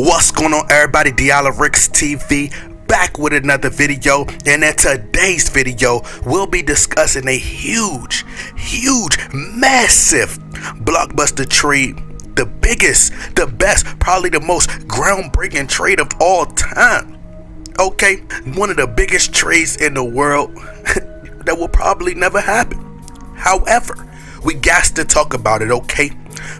What's going on, everybody? Diala Ricks TV back with another video, and in today's video we'll be discussing a huge, massive blockbuster trade, the biggest, the best, probably the most groundbreaking trade of all time. Okay, one of the biggest trades in the world that will probably never happen. However, we got to talk about it, okay?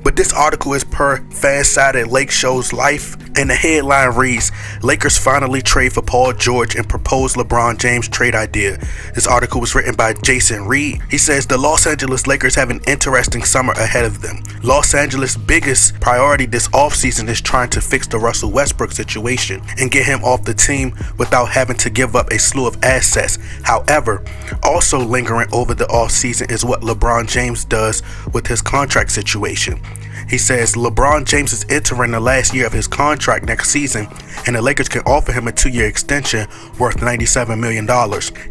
But this article is per Fansided Lake Show's Life, and the headline reads, Lakers finally trade for Paul George and propose LeBron James trade idea. This article was written by Jason Reed. He says the Los Angeles Lakers have an interesting summer ahead of them. Los Angeles' biggest priority this offseason is trying to fix the Russell Westbrook situation and get him off the team without having to give up a slew of assets. However, also lingering over the offseason is what LeBron James does with his contract situation. He says LeBron James is entering the last year of his contract next season, and the Lakers can offer him a 2-year extension worth $97 million.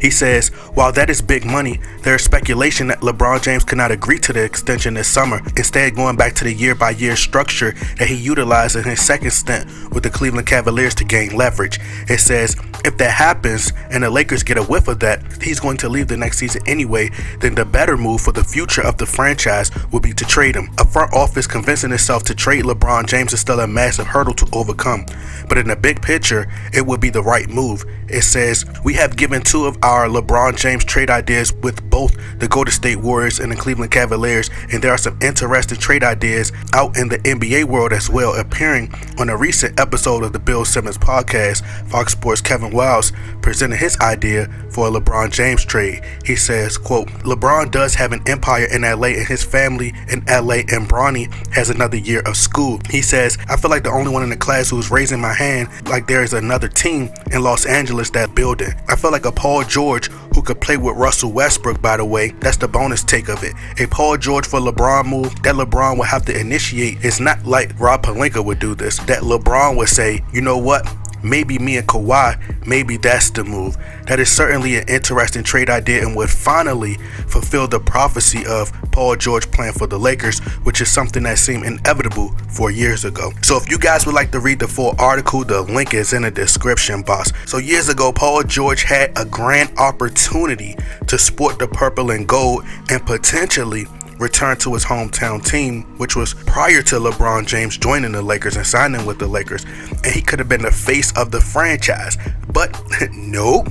He says, while that is big money, there is speculation that LeBron James could not agree to the extension this summer, instead going back to the year-by-year structure that he utilized in his second stint with the Cleveland Cavaliers to gain leverage. It says, if that happens and the Lakers get a whiff of that, he's going to leave the next season anyway, then the better move for the future of the franchise would be to trade him. A front office convincing itself to trade LeBron James is still a massive hurdle to overcome, but in the big picture, it would be the right move. It says, we have given 2 of our LeBron James trade ideas with both the Golden State Warriors and the Cleveland Cavaliers, and there are some interesting trade ideas out in the NBA world as well. Appearing on a recent episode of the Bill Simmons podcast, Fox Sports' Kevin Wiles presented his idea for a LeBron James trade. He says, quote, LeBron does have an empire in LA and his family in LA, and Bronny has another year of school. He says, I feel like the only one in the class who's raising my hand like there is another team in Los Angeles that building. I feel like a Paul George who could play with Russell Westbrook, by the way. That's the bonus take of it. A Paul George for LeBron move that LeBron will have to initiate. It's not like Rob Pelinka would do this, that LeBron would say, you know what? Maybe me and Kawhi, maybe that's the move. That is certainly an interesting trade idea and would finally fulfill the prophecy of Paul George playing for the Lakers, which is something that seemed inevitable 4 years ago. So if you guys would like to read the full article, the link is in the description box. So years ago, Paul George had a grand opportunity to sport the purple and gold and potentially return to his hometown team, which was prior to LeBron James joining the Lakers and signing with the Lakers, and he could have been the face of the franchise. But nope.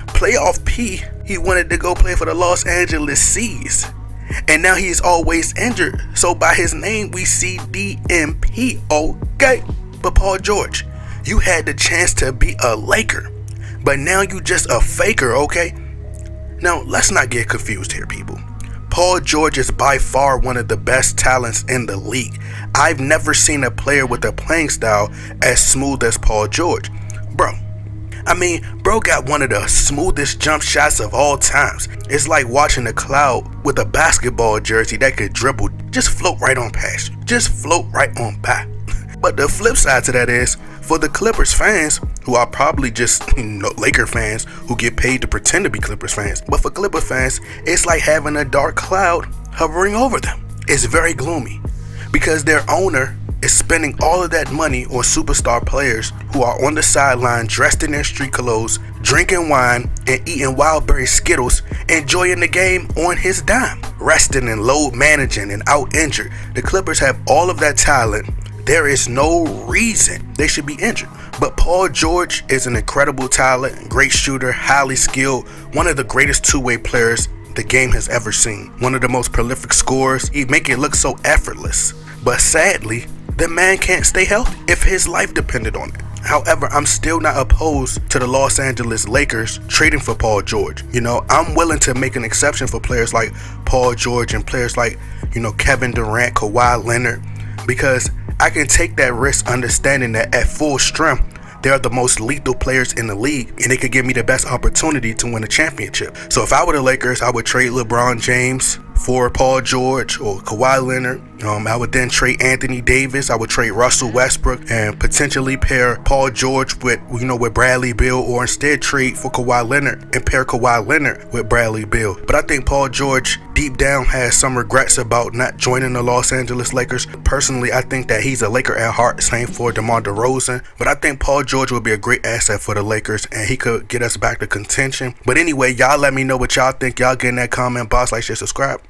Playoff P, he wanted to go play for the Los Angeles C's, and now he's always injured, so by his name we see DMP, okay? But Paul George, you had the chance to be a Laker, but now you just a faker, okay? Now let's not get confused here, people. Paul George is by far one of the best talents in the league. I've never seen a player with a playing style as smooth as Paul George. Bro got one of the smoothest jump shots of all times. It's like watching a cloud with a basketball jersey that could dribble, just float right on past you, just float right on by. But the flip side to that is, for the Clippers fans, who are probably just Laker fans who get paid to pretend to be Clippers fans, but for Clipper fans, it's like having a dark cloud hovering over them. It's very gloomy because their owner is spending all of that money on superstar players who are on the sideline dressed in their street clothes, drinking wine and eating Wildberry Skittles, enjoying the game on his dime, resting and load managing and out injured. The Clippers have all of that talent. There is no reason they should be injured. But Paul George is an incredible talent, great shooter, highly skilled, one of the greatest two-way players the game has ever seen. One of the most prolific scorers. He make it look so effortless. But sadly, the man can't stay healthy if his life depended on it. However, I'm still not opposed to the Los Angeles Lakers trading for Paul George. I'm willing to make an exception for players like Paul George and players like, Kevin Durant, Kawhi Leonard, because I can take that risk understanding that at full strength, they are the most lethal players in the league, and they could give me the best opportunity to win a championship. So if I were the Lakers, I would trade LeBron James for Paul George or Kawhi Leonard. I would then trade Anthony Davis. I would trade Russell Westbrook and potentially pair Paul George with Bradley Beal, or instead trade for Kawhi Leonard and pair Kawhi Leonard with Bradley Beal. But I think Paul George deep down has some regrets about not joining the Los Angeles Lakers. Personally, I think that he's a Laker at heart. Same for DeMar DeRozan. But I think Paul George would be a great asset for the Lakers, and he could get us back to contention. But anyway, y'all let me know what y'all think. Y'all get in that comment box, like, share, subscribe.